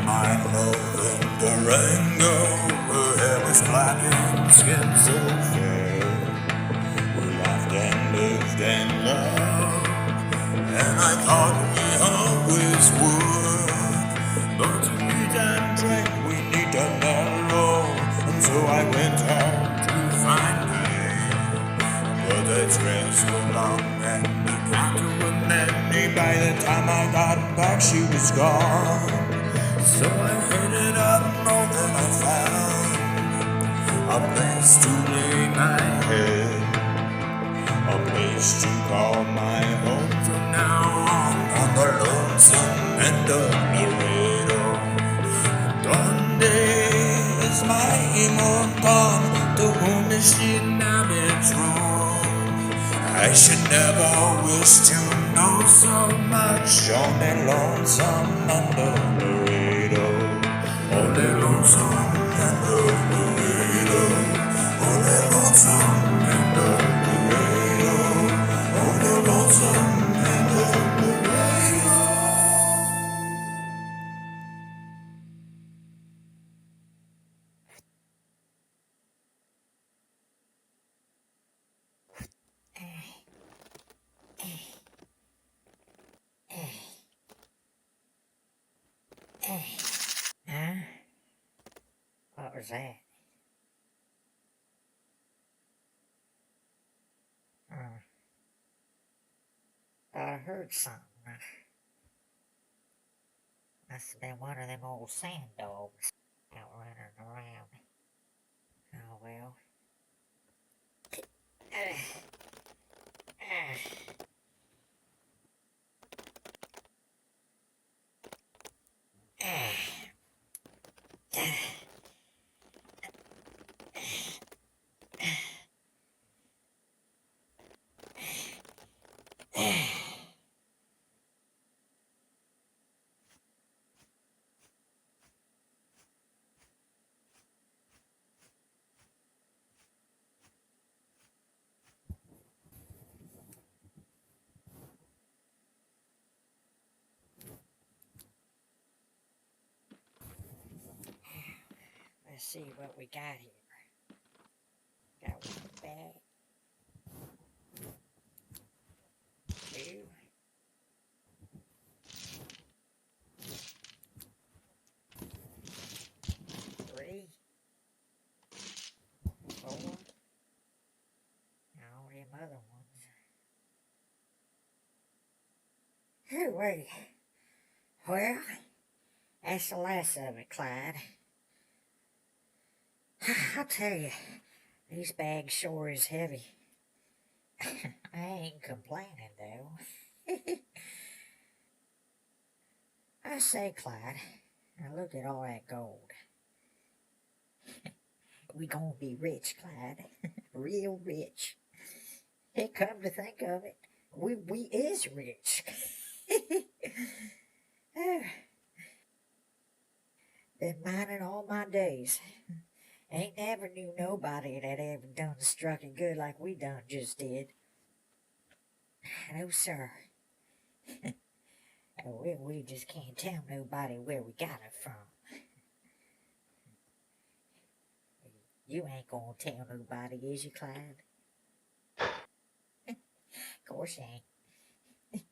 my love in the rainbow. Her hair was black and skin so fair. We laughed and lived and loved, and I thought we always would. But to eat and drink we need to narrow, and so I went out to find her. But the trails were long and the cattle were many. By the time I got back she was gone. So I headed up north and I found a place to lay my head, a place to call my home from now on the lonesome end of Laredo. Donde is my immortal gone? To whom is she now betrothed? I should never wish to know so much on that lonesome end of Laredo. On that lonesome end of Laredo. On that lonesome end of Laredo. On that lonesome end of Laredo. Huh? What was that? I heard something. Must have been one of them old sand dogs out running around. Oh well. Let's see what we got here. Got one bag. Two. Three. Four. And all them other ones. Wait. Well, that's the last of it, Clyde. I'll tell you, these bags sure is heavy. I ain't complaining, though. I say, Clyde, now look at all that gold. We gonna be rich, Clyde. Real rich. Hey, come to think of it, we is rich. Been mining all my days. Ain't never knew nobody that ever done struck it good like we done just did. No, sir. We just can't tell nobody where we got it from. You ain't gonna tell nobody, is you, Clyde? Of course you ain't.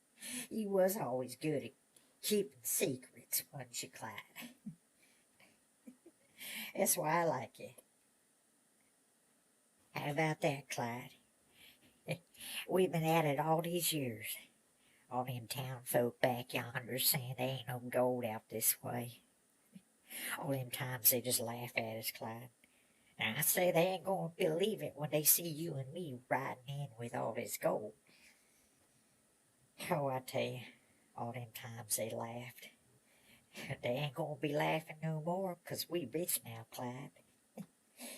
You was always good at keeping secrets, wasn't you, Clyde? That's why I like you. How about that, Clyde? We've been at it all these years. All them town folk back yonder saying there ain't no gold out this way. All them times they just laugh at us, Clyde. And I say they ain't gonna believe it when they see you and me riding in with all this gold. Oh, I tell you, all them times they laughed. They ain't gonna be laughing no more, 'cause we rich now, Clyde.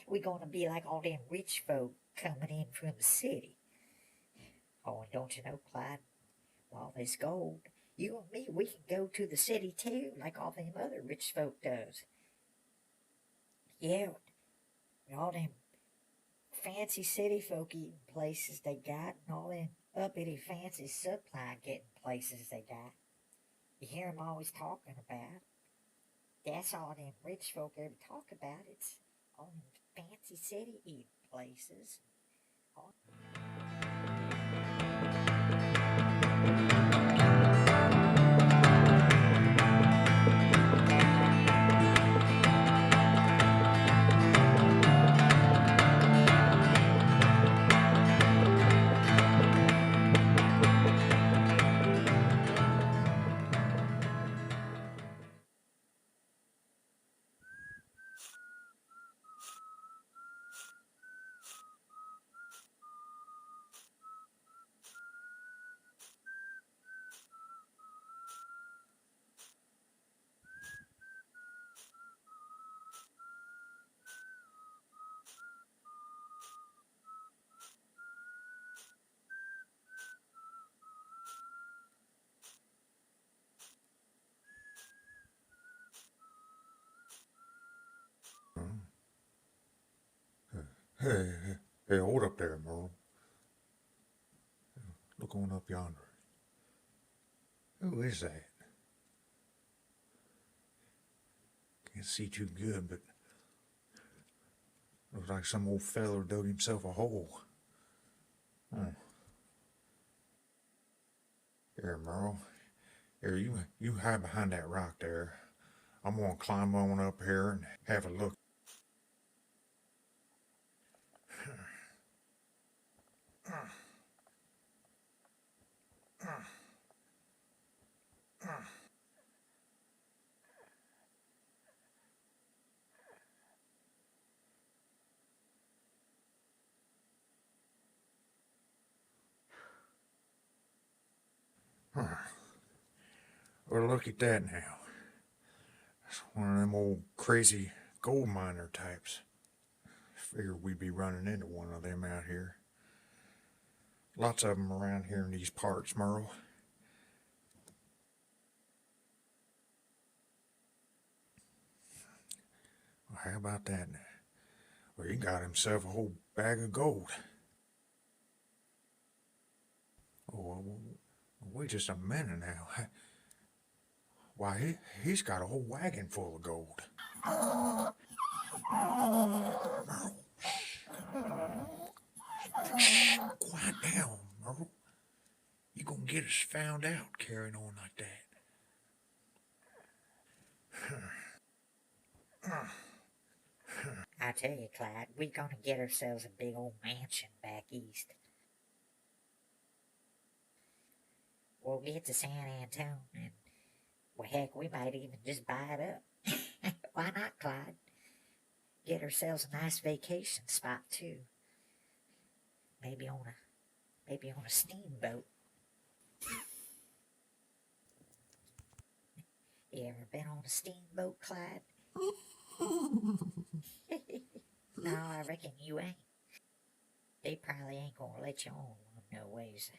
We gonna be like all them rich folk coming in from the city. Oh, and don't you know, Clyde, all this gold, you and me, we can go to the city too, like all them other rich folk does. Yeah, and all them fancy city folk eating places they got, and all them uppity fancy supply getting places they got. You hear 'em always talking about. That's all them rich folk ever talk about. It's all them fancy city eating places. Hey, hold up there, Merle. Look on up yonder. Who is that? Can't see too good, but looks like some old feller dug himself a hole. Here, Merle. Here, you hide behind that rock there. I'm gonna climb on up here and have a look. Well, look at that now. It's one of them old crazy gold miner types. Figured we'd be running into one of them out here. Lots of them around here in these parts, Merle. Well, how about that? Well, he got himself a whole bag of gold. Oh, wait just a minute now. Why, he's got a whole wagon full of gold. Merle. Quiet down, Merle. You gonna get us found out carrying on like that. I tell you, Clyde, we're gonna get ourselves a big old mansion back east. We'll get to San Antone and, well, heck, we might even just buy it up. Why not, Clyde? Get ourselves a nice vacation spot too. Maybe on a steamboat. You ever been on a steamboat, Clyde? No, I reckon you ain't. They probably ain't gonna let you on no ways.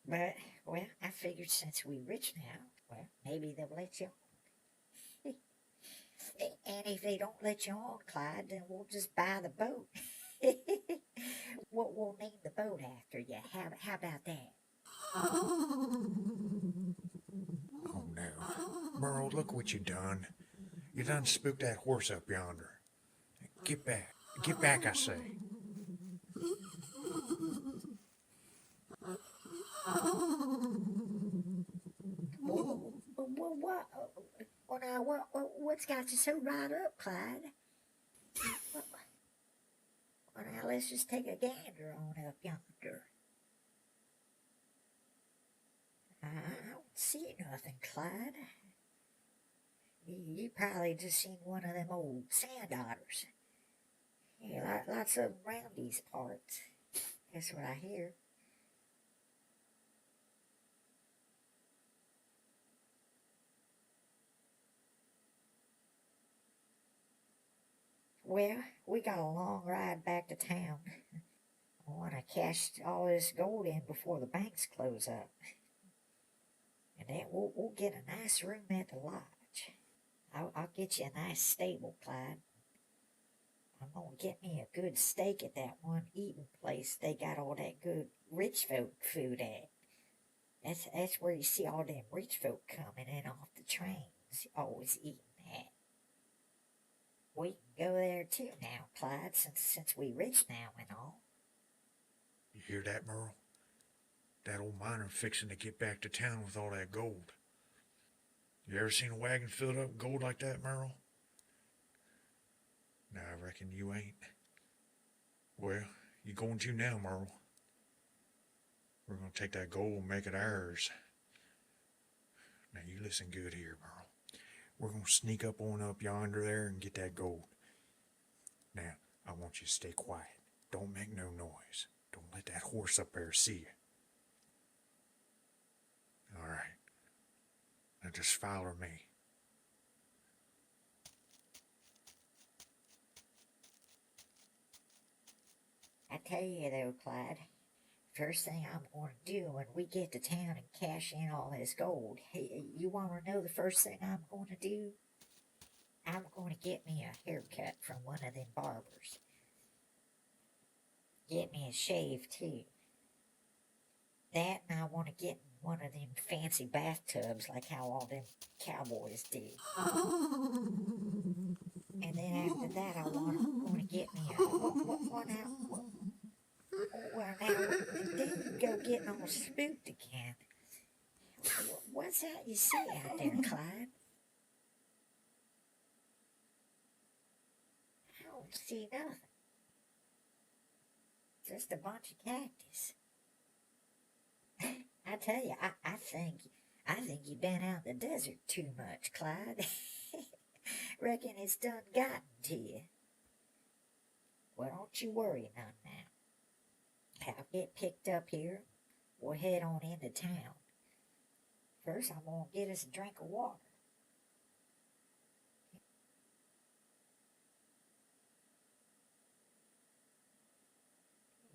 But, well, I figured since we rich now, well, maybe they'll let you on. And if they don't let you on, Clyde, then we'll just buy the boat. We'll name the boat after you. How about that? Oh no. Merle, look what you done. You done spooked that horse up yonder. Get back. Get back, I say. Well, now, what's got you so riled up, Clyde? Well, now, let's just take a gander on up yonder. I don't see nothing, Clyde. You probably just seen one of them old sand otters. Yeah, lots of them around these parts. That's what I hear. Well, we got a long ride back to town. I want to cash all this gold in before the banks close up. And then we'll get a nice room at the lodge. I'll get you a nice stable, Clyde. I'm gonna get me a good steak at that one eating place they got all that good rich folk food at. That's where you see all them rich folk coming in off the trains, always eating We can go there too now, Clyde, since we rich now and all. You hear that, Merle? That old miner fixing to get back to town with all that gold. You ever seen a wagon filled up with gold like that, Merle? Nah, I reckon you ain't. Well, you going to now, Merle. We're gonna take that gold and make it ours. Now you listen good here, Merle. We're gonna sneak up on up yonder there and get that gold. Now, I want you to stay quiet. Don't make no noise. Don't let that horse up there see you. All right. Now just follow me. I tell you though, Clyde, first thing I'm going to do when we get to town and cash in all this gold, you want to know the first thing I'm going to do? I'm going to get me a haircut from one of them barbers. Get me a shave too. That, and I want to get in one of them fancy bathtubs like how all them cowboys do. And then after that, I want to get me a well, now, then you go getting all spooked again. What's that you see out there, Clyde? I don't see nothing. Just a bunch of cactus. I tell you, I think you've been out in the desert too much, Clyde. Reckon it's done gotten to you. Well, don't you worry none now. I'll get picked up here. We'll head on into town. First, I'm gonna get us a drink of water.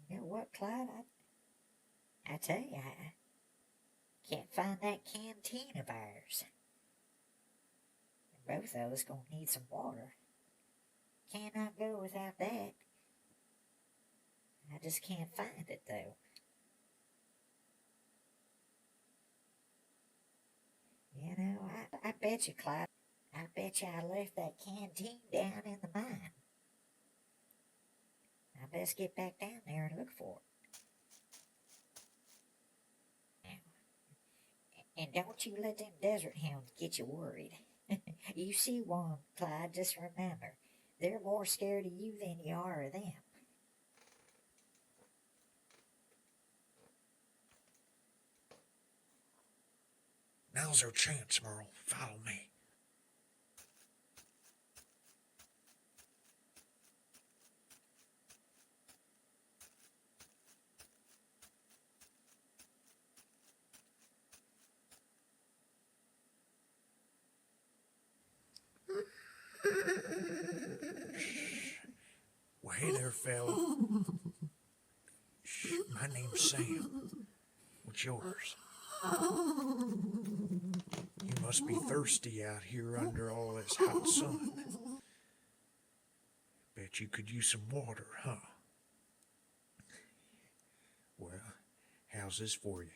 You know what, Clyde? I tell you, I can't find that canteen of ours. And both of us gonna need some water. Cannot go without that. I just can't find it, though. You know, I bet you, Clyde, I bet you I left that canteen down in the mine. I best get back down there and look for it. Now, and don't you let them desert hounds get you worried. You see one, Clyde, just remember, they're more scared of you than you are of them. Now's our chance, Merle. Follow me. Well, hey there, fella. Shh, my name's Sam. What's yours? You must be thirsty out here under all this hot sun. Bet you could use some water, huh? Well, how's this for you?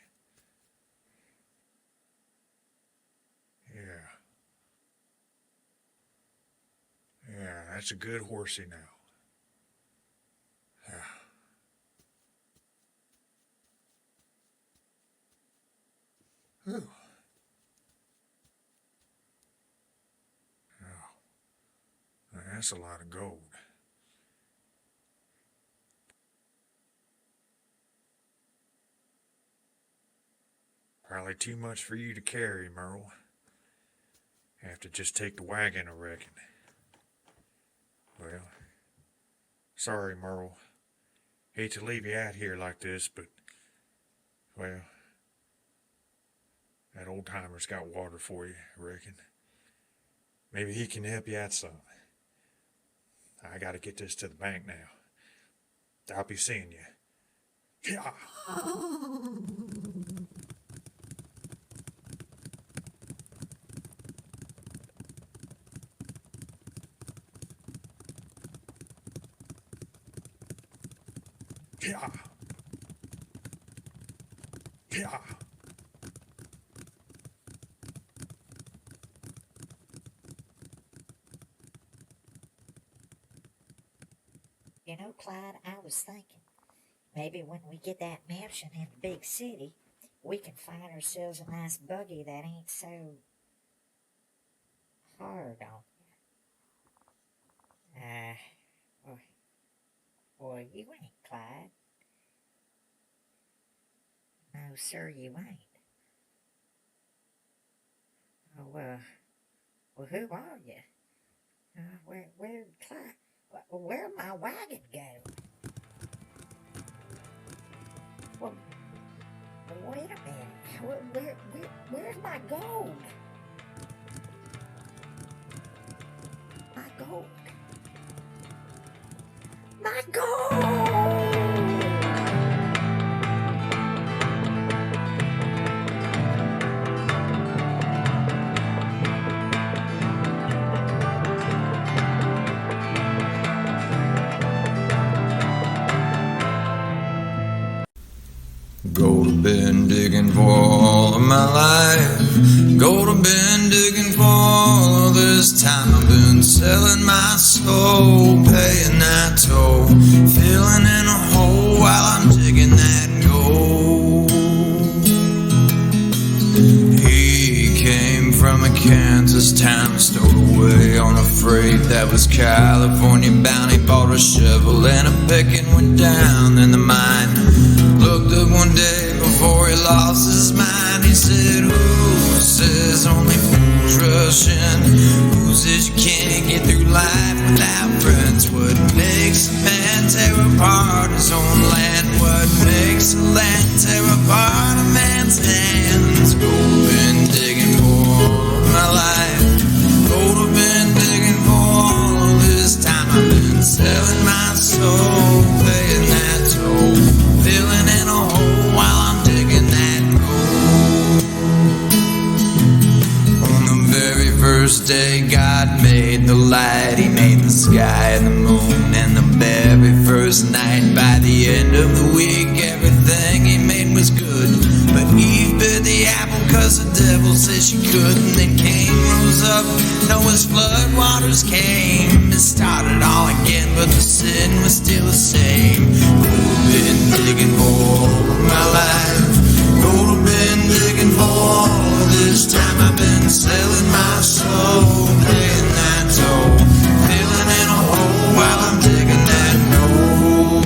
Yeah. Yeah, that's a good horsey now. Yeah. Whew. Oh, that's a lot of gold. Probably too much for you to carry, Merle. Have to just take the wagon, I reckon. Well, sorry, Merle. Hate to leave you out here like this, but, well, that old timer's got water for you, I reckon. Maybe he can help you out some. I gotta get this to the bank now. I'll be seeing you. Yeah. Yeah. Yeah. You know, Clyde, I was thinking maybe when we get that mansion in the big city, we can find ourselves a nice buggy that ain't so hard on you. Well, you ain't, Clyde. No, sir, you ain't. Oh, well, who are you? Where'd Clyde? Where'd my wagon go? Well, wait a minute. Where's my gold? My gold. My gold! Gold have been digging for all of my life. Gold have been digging for all of this time. I've been selling my soul, paying that toll, filling in a hole while I'm digging that gold. He came from a Kansas town, stowed away on a freight that was California bound. He bought a shovel and a pick and went down in the mine. Looked up one day before he lost his mind. He said, who says only fools rush in? Who says you can't get through life without friends? What makes a man tear apart his own land? What makes a land tear apart a man's hands? Gold been digging for all of my life. Gold have been digging for all of this time. I've been selling my soul, paying that toll, filling in a hole while I'm digging that gold. On the very first day God made the light, He made the sky and the moon and the very first night. By the end of the week everything He made was good, but Eve bit the apple cause the devil said she couldn't. Then Cain rose up, Noah's flood waters came. It started all again, but the sin was still the same. Gold been digging for all of my life. Gold been digging for all of this time. I've been selling my soul, paying that toll, filling in a hole while I'm digging that gold.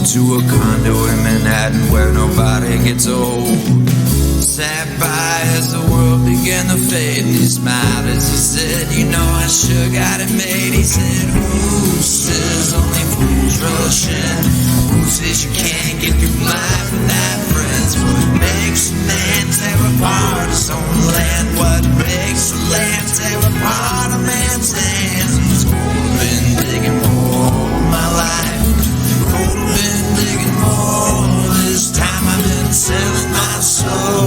To a condo in Manhattan where nobody gets old. Sat by as the world began to fade, and he smiled as he said, you know I sure got it made. He said, who says only fools rush in? Who says you can't get through life without friends? What makes a man tear apart his own land? What makes a land tear apart a man's hands? Gold been digging for all my life. Gold been digging for all this time. I've been selling my soul,